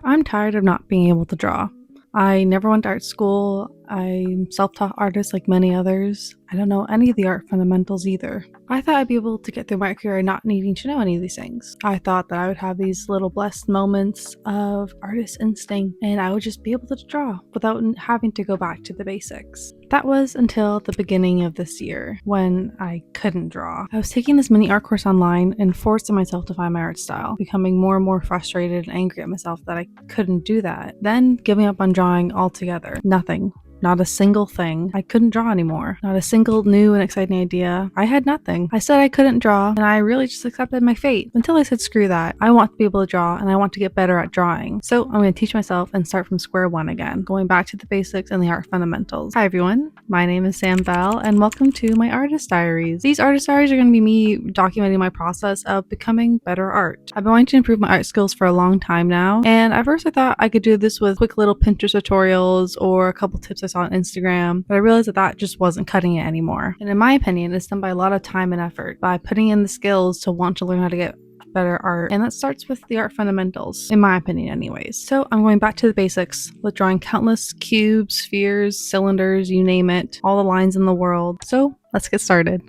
I'm tired of not being able to draw. I never went to art school. I'm self-taught artist like many others. I don't know any of the art fundamentals either. I thought I'd be able to get through my career not needing to know any of these things. I thought that I would have these little blessed moments of artist instinct and I would just be able to draw without having to go back to the basics. That was until the beginning of this year when I couldn't draw. I was taking this mini art course online and forcing myself to find my art style, becoming more and more frustrated and angry at myself that I couldn't do that. Then giving up on drawing altogether. Nothing. Not a single thing. I couldn't draw anymore. Not a single new and exciting idea. I had nothing. I said I couldn't draw, and I really just accepted my fate. Until I said screw that. I want to be able to draw, and I want to get better at drawing. So I'm going to teach myself and start from square one again, going back to the basics and the art fundamentals. Hi everyone, my name is Sam Bell, and welcome to my artist diaries. These artist diaries are going to be me documenting my process of becoming better art. I've been wanting to improve my art skills for a long time now, and at first I thought I could do this with quick little Pinterest tutorials or a couple tips I saw on Instagram, but I realized that just wasn't cutting it anymore. And in my opinion, it's done by a lot of time and effort, by putting in the skills to want to learn how to get better art, and that starts with the art fundamentals, in my opinion anyways. So I'm going back to the basics with drawing countless cubes, spheres, cylinders, you name it, all the lines in the world. So let's get started.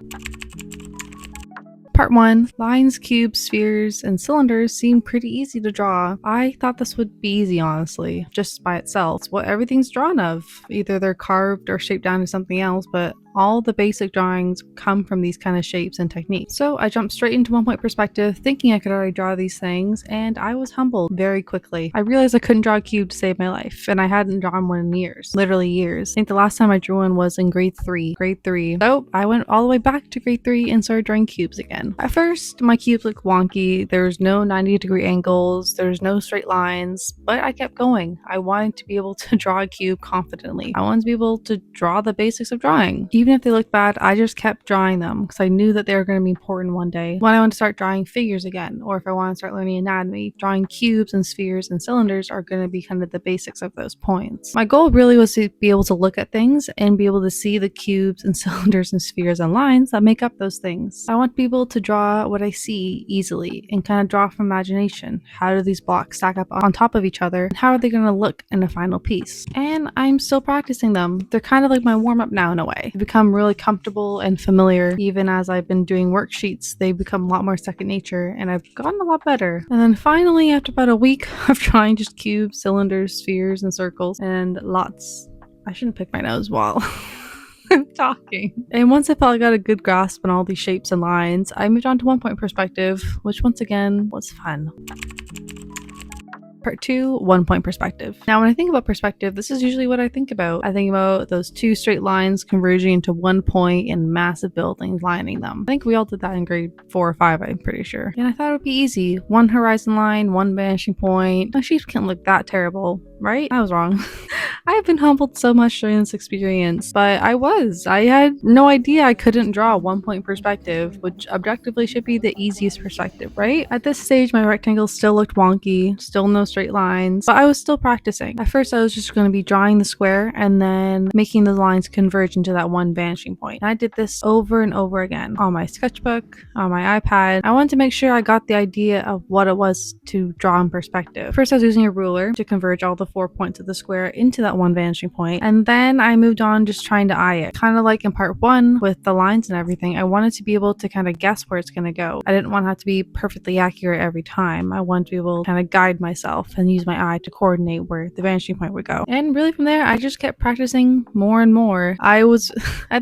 Part 1. Lines, cubes, spheres, and cylinders seem pretty easy to draw. I thought this would be easy, honestly, just by itself. It's what everything's drawn of. Either they're carved or shaped down to something else, but all the basic drawings come from these kind of shapes and techniques. So I jumped straight into 1 point perspective, thinking I could already draw these things, and I was humbled very quickly. I realized I couldn't draw a cube to save my life, and I hadn't drawn one in years. Literally years. I think the last time I drew one was in grade 3. So I went all the way back to grade 3 and started drawing cubes again. At first, my cubes looked wonky. There's no 90-degree angles, there's no straight lines, but I kept going. I wanted to be able to draw a cube confidently. I wanted to be able to draw the basics of drawing. Even if they looked bad, I just kept drawing them because I knew that they were going to be important one day when I want to start drawing figures again, or if I want to start learning anatomy. Drawing cubes and spheres and cylinders are going to be kind of the basics of those points. My goal really was to be able to look at things and be able to see the cubes and cylinders and spheres and lines that make up those things. I want to be able to draw what I see easily and kind of draw from imagination. How do these blocks stack up on top of each other, and how are they going to look in a final piece? And I'm still practicing them. They're kind of like my warm-up now in a way. They become really comfortable and familiar. Even as I've been doing worksheets, they become a lot more second nature, and I've gotten a lot better. And then finally, after about a week of trying just cubes, cylinders, spheres, and circles, and lots... I shouldn't pick my nose while I'm talking. And once I felt I got a good grasp on all these shapes and lines, I moved on to 1 point perspective, which once again was fun. Part 2, 1 point perspective. Now, when I think about perspective, this is usually what I think about. I think about those two straight lines converging into 1 point and massive buildings lining them. I think we all did that in grade 4 or 5, I'm pretty sure. And I thought it would be easy. One horizon line, one vanishing point. My shapes can't look that terrible, right? I was wrong. I have been humbled so much during this experience, but I had no idea I couldn't draw 1 point perspective, which objectively should be the easiest perspective, right? At this stage, my rectangles still looked wonky, still no straight lines, but I was still practicing. At first, I was just going to be drawing the square and then making the lines converge into that one vanishing point. And I did this over and over again on my sketchbook, on my iPad. I wanted to make sure I got the idea of what it was to draw in perspective. First, I was using a ruler to converge all the 4 points of the square into that one vanishing point, and then I moved on just trying to eye it. Kind of like in part 1 with the lines and everything, I wanted to be able to kind of guess where it's going to go. I didn't want to have to be perfectly accurate every time. I wanted to be able to kind of guide myself and use my eye to coordinate where the vanishing point would go. And really from there, I just kept practicing more and more. I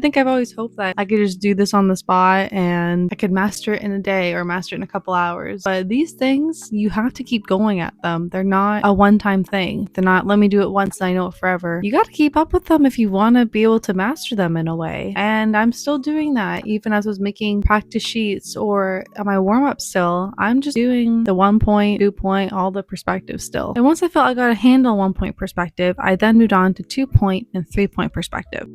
think I've always hoped that I could just do this on the spot and I could master it in a day or master it in a couple hours. But these things, you have to keep going at them. They're not a one-time thing. They're not, let me do it once and I know it forever. You got to keep up with them if you want to be able to master them in a way. And I'm still doing that even as I was making practice sheets or my warm-up still. I'm just doing the 1 point, 2 point, all the perspective still. And once I felt I got a handle on 1 point perspective, I then moved on to 2 point and 3 point perspective.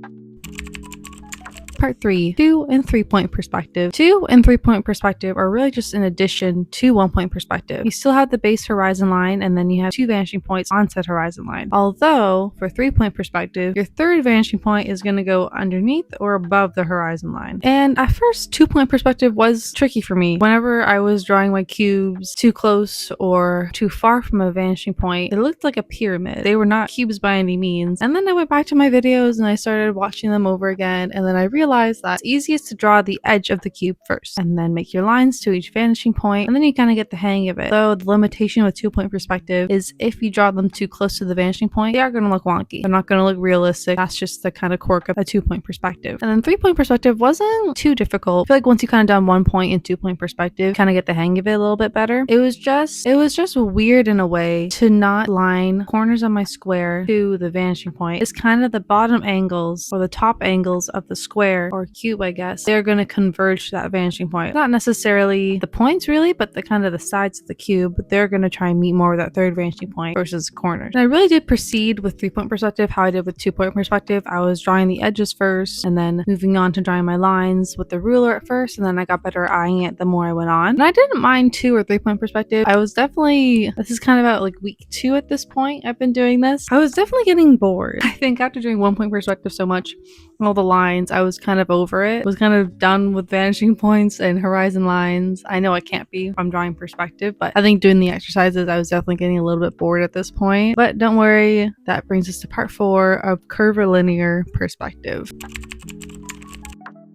Part 3, 2 and 3 point perspective. 2 and 3 point perspective are really just an addition to 1 point perspective. You still have the base horizon line, and then you have 2 vanishing points on said horizon line. Although, for 3 point perspective, your third vanishing point is going to go underneath or above the horizon line. And at first, 2 point perspective was tricky for me. Whenever I was drawing my cubes too close or too far from a vanishing point, it looked like a pyramid. They were not cubes by any means. And then I went back to my videos and I started watching them over again, and then I realized that it's easiest to draw the edge of the cube first, and then make your lines to each vanishing point, and then you kind of get the hang of it. Though the limitation with 2 point perspective is if you draw them too close to the vanishing point, they are going to look wonky. They're not going to look realistic. That's just the kind of quirk of a 2 point perspective. And then 3 point perspective wasn't too difficult. I feel like once you kind of done 1 point and 2 point perspective, kind of get the hang of it a little bit better. It was just weird in a way to not line corners on my square to the vanishing point. It's kind of the bottom angles or the top angles of the square or cube, I guess. They're going to converge to that vanishing point. Not necessarily the points really, but the kind of the sides of the cube. They're going to try and meet more of that third vanishing point versus corners. And I really did proceed with 3 point perspective how I did with 2 point perspective. I was drawing the edges first and then moving on to drawing my lines with the ruler at first, and then I got better at eyeing it the more I went on. And I didn't mind 2 or 3 point perspective. I was definitely, this is kind of about like week 2 at this point I've been doing this. I was definitely getting bored. I think after doing 1 point perspective so much, all the lines, I was kind of over it. I was kind of done with vanishing points and horizon lines. I know I can't be if I'm drawing perspective, but I think doing the exercises, I was definitely getting a little bit bored at this point. But don't worry, that brings us to part 4 of curvilinear perspective.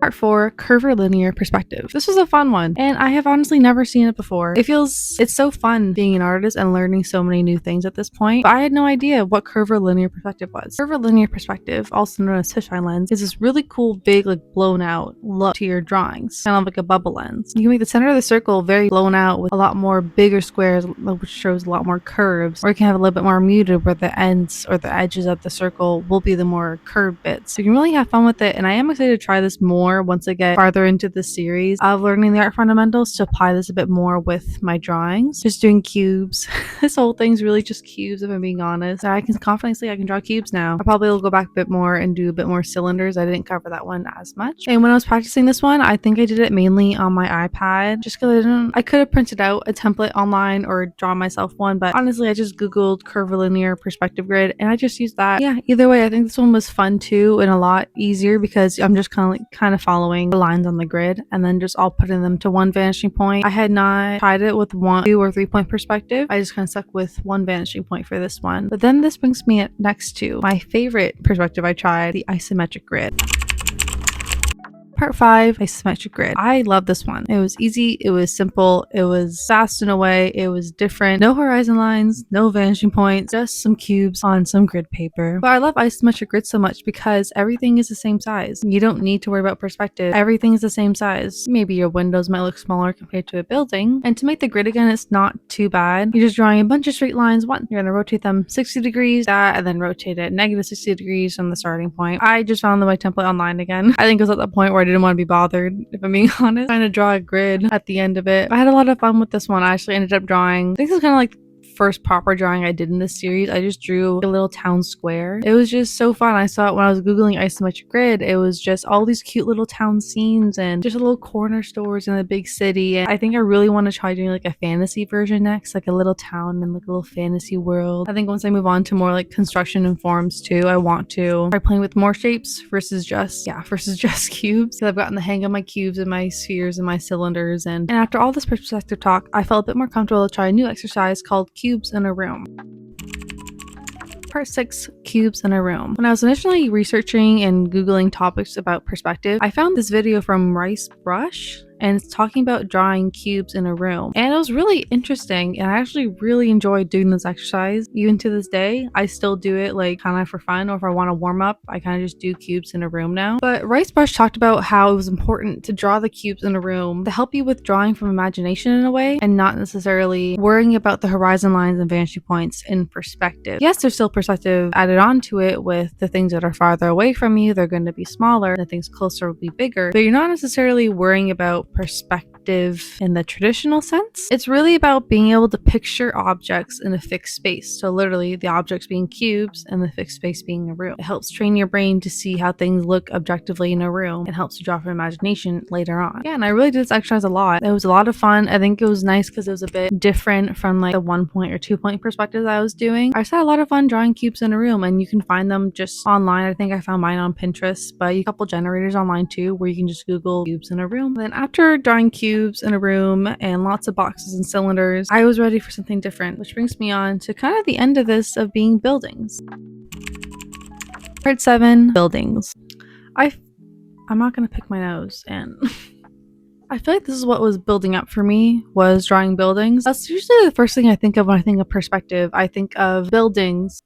Part 4, curvilinear perspective. This was a fun one, and I have honestly never seen it before. It's so fun being an artist and learning so many new things at this point, but I had no idea what curvilinear perspective was. Curvilinear perspective, also known as fisheye lens, is this really cool, big, like blown out look to your drawings, kind of like a bubble lens. You can make the center of the circle very blown out with a lot more bigger squares, which shows a lot more curves, or you can have a little bit more muted where the ends or the edges of the circle will be the more curved bits. So you can really have fun with it, and I am excited to try this more once I get farther into the series of learning the art fundamentals to apply this a bit more with my drawings. Just doing cubes. This whole thing's really just cubes, if I'm being honest. I can confidently say I can draw cubes now. I probably will go back a bit more and do a bit more cylinders. I didn't cover that one as much. And when I was practicing this one, I think I did it mainly on my iPad, just because I could have printed out a template online or drawn myself one, but honestly I just googled curvilinear perspective grid and I just used that. Yeah, either way, I think this one was fun too and a lot easier because I'm just kind of following the lines on the grid and then just all putting them to one vanishing point. I had not tried it with 1, 2, or 3 point perspective. I just kind of stuck with one vanishing point for this one. But then this brings me next to my favorite perspective I tried, the isometric grid. Part 5, isometric grid. I love this one. It was easy, it was simple, it was fast in a way, it was different. No horizon lines, no vanishing points, just some cubes on some grid paper. But I love isometric grid so much because everything is the same size. You don't need to worry about perspective. Everything is the same size. Maybe your windows might look smaller compared to a building. And to make the grid again, it's not too bad. You're just drawing a bunch of straight lines. You're going to rotate them 60 degrees, and then rotate it negative 60 degrees from the starting point. I just found my template online again. I think it was at the point where I didn't want to be bothered, if I'm being honest, trying to draw a grid at the end of it. I had a lot of fun with this one. I actually ended up drawing, I think this is kind of like first proper drawing I did in this series. I just drew a little town square. It was just so fun. I saw it when I was googling isometric grid. It was just all these cute little town scenes and just little corner stores in the big city. And I think I really want to try doing like a fantasy version next, like a little town and like a little fantasy world. I think once I move on to more like construction and forms too, I want to try playing with more shapes versus just cubes. So I've gotten the hang of my cubes and my spheres and my cylinders, and after all this perspective talk, I felt a bit more comfortable to try a new exercise called cubes in a room. Part 6, cubes in a room. When I was initially researching and googling topics about perspective, I found this video from Rice Brush, and it's talking about drawing cubes in a room. And it was really interesting, and I actually really enjoyed doing this exercise. Even to this day, I still do it like kind of for fun, or if I want to warm up, I kind of just do cubes in a room now. But Rice Brush talked about how it was important to draw the cubes in a room to help you with drawing from imagination in a way, and not necessarily worrying about the horizon lines and vanishing points in perspective. Yes, there's still perspective added onto it with the things that are farther away from you, they're going to be smaller, the things closer will be bigger, but you're not necessarily worrying about perspective in the traditional sense. It's really about being able to picture objects in a fixed space. So literally the objects being cubes and the fixed space being a room. It helps train your brain to see how things look objectively in a room and helps you draw from imagination later on. Yeah, and I really did this exercise a lot. It was a lot of fun. I think it was nice because it was a bit different from like the 1 point or 2 point perspective that I was doing. I just had a lot of fun drawing cubes in a room, and you can find them just online. I think I found mine on Pinterest, but you couple generators online too where you can just Google cubes in a room. Then after drawing cubes in a room and lots of boxes and cylinders, I was ready for something different, which brings me on to kind of the end of this of being buildings. Part 7, buildings. I'm not gonna pick my nose, and I feel like this is what was building up for me, was drawing buildings. That's usually the first thing I think of when I think of perspective. I think of buildings.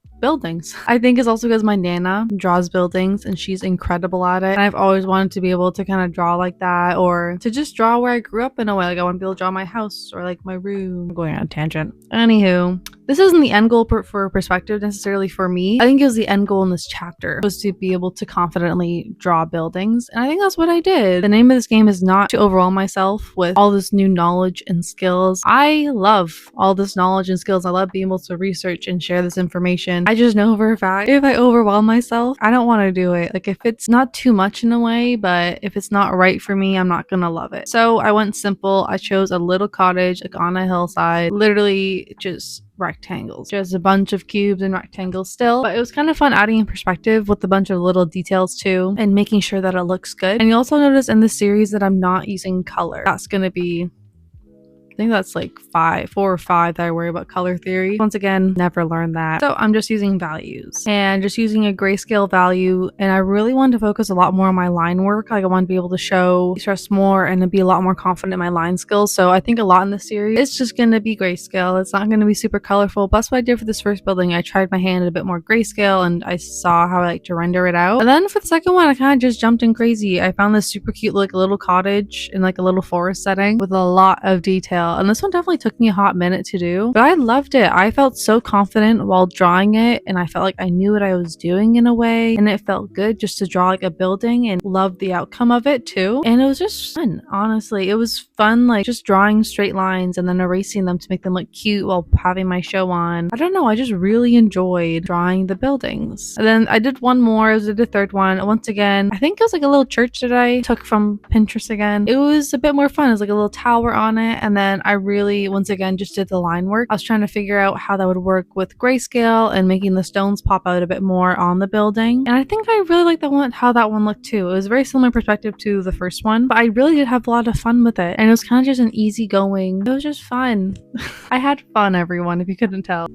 I think it's also because my Nana draws buildings and she's incredible at it. And I've always wanted to be able to kind of draw like that, or to just draw where I grew up in a way. Like I want to be able to draw my house or like my room. I'm going on a tangent. Anywho, this isn't the end goal for perspective necessarily for me. I think it was the end goal in this chapter was to be able to confidently draw buildings. And I think that's what I did. The name of this game is not to overwhelm myself with all this new knowledge and skills. I love all this knowledge and skills. I love being able to research and share this information. I just know for a fact if I overwhelm myself, I don't want to do it. Like if it's not too much in a way, but if it's not right for me, I'm not gonna love it. So I went simple. I chose a little cottage like on a hillside, literally just rectangles, just a bunch of cubes and rectangles still, but it was kind of fun adding in perspective with a bunch of little details too and making sure that it looks good. And you also notice in this series that I'm not using color. That's gonna be, I think that's like 4 or 5 that I worry about color theory. Once again, never learned that. So I'm just using values and just using a grayscale value. And I really wanted to focus a lot more on my line work. Like I want to be able to stress more and to be a lot more confident in my line skills. So I think a lot in this series, it's just going to be grayscale. It's not going to be super colorful. But that's what I did for this first building. I tried my hand at a bit more grayscale and I saw how I like to render it out. And then for the second one, I kind of just jumped in crazy. I found this super cute like little cottage in like a little forest setting with a lot of detail. And this one definitely took me a hot minute to do, but I loved it. I felt so confident while drawing it, and I felt like I knew what I was doing in a way, and it felt good just to draw like a building and love the outcome of it too. And it was just fun, honestly. It was fun, like just drawing straight lines and then erasing them to make them look cute while having my show on. I don't know, I just really enjoyed drawing the buildings. And then I did one more. I did a third one. Once again, I think it was like a little church that I took from Pinterest again. It was a bit more fun. It was like a little tower on it, and then I really, once again, just did the line work. I was trying to figure out how that would work with grayscale and making the stones pop out a bit more on the building. And I think I really like that one, how that one looked too. It was very similar perspective to the first one, but I really did have a lot of fun with it. And it was kind of just an easy going. It was just fun. I had fun, everyone, if you couldn't tell.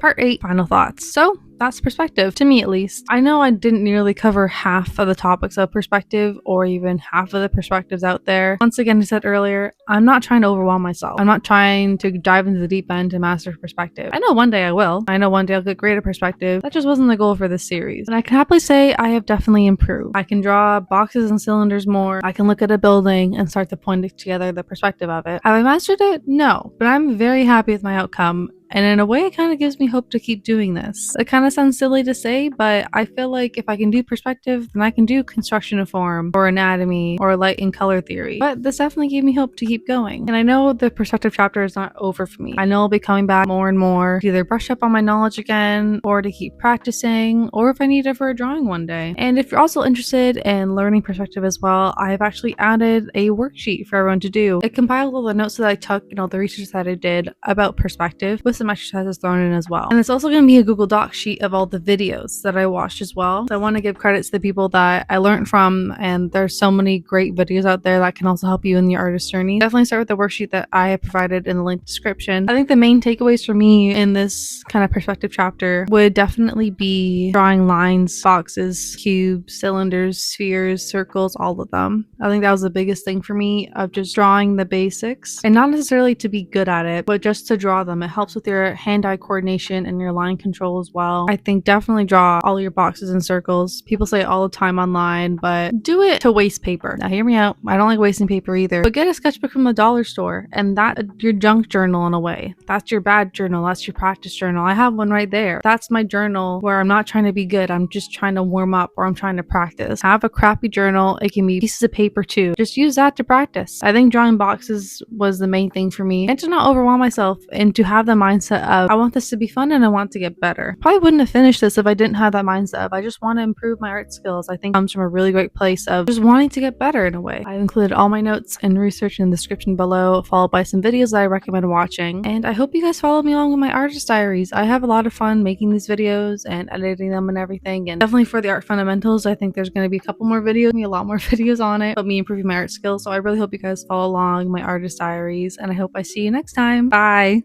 Part 8, final thoughts. So that's perspective, to me at least. I know I didn't nearly cover half of the topics of perspective or even half of the perspectives out there. Once again, I said earlier, I'm not trying to overwhelm myself. I'm not trying to dive into the deep end to master perspective. I know one day I will. I know one day I'll get great at perspective. That just wasn't the goal for this series. And I can happily say I have definitely improved. I can draw boxes and cylinders more. I can look at a building and start to point together the perspective of it. Have I mastered it? No. But I'm very happy with my outcome. And in a way, it kind of gives me hope to keep doing this. It kind of sounds silly to say, but I feel like if I can do perspective, then I can do construction of form or anatomy or light and color theory. But this definitely gave me hope to keep going. And I know the perspective chapter is not over for me. I know I'll be coming back more and more to either brush up on my knowledge again or to keep practicing, or if I need it for a drawing one day. And if you're also interested in learning perspective as well, I've actually added a worksheet for everyone to do. It compiled all the notes that I took and all the research that I did about perspective with some exercises thrown in as well. And it's also going to be a Google Doc sheet of all the videos that I watched as well. So I want to give credit to the people that I learned from, and there's so many great videos out there that can also help you in your artist journey. Definitely start with the worksheet that I have provided in the link description. I think the main takeaways for me in this kind of perspective chapter would definitely be drawing lines, boxes, cubes, cylinders, spheres, circles, all of them. I think that was the biggest thing for me, of just drawing the basics, and not necessarily to be good at it, but just to draw them. It helps with your hand-eye coordination and your line control as well. journal, I think definitely draw all your boxes in circles. People say it all the time online, but do it to waste paper. Now hear me out. I don't like wasting paper either. But get a sketchbook from the dollar store, and that your junk journal in a way. That's your bad journal. That's your practice journal. I have one right there. That's my journal where I'm not trying to be good. I'm just trying to warm up, or I'm trying to practice. Have a crappy journal. It can be pieces of paper too. Just use that to practice. I think drawing boxes was the main thing for me, and to not overwhelm myself, and to have the mindset of I want this to be fun and I want to get better. Probably wouldn't have finished this if I didn't have that mindset of I just want to improve my art skills. I think it comes from a really great place of just wanting to get better in a way. I've included all my notes and research in the description below, followed by some videos that I recommend watching. And I hope you guys follow me along with my artist diaries. I have a lot of fun making these videos and editing them and everything. And definitely for the art fundamentals, I think there's going to be a couple more videos, a lot more videos on it, but me improving my art skills. So I really hope you guys follow along my artist diaries, and I hope I see you next time. Bye.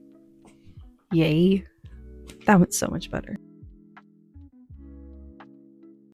Yay. That went so much better.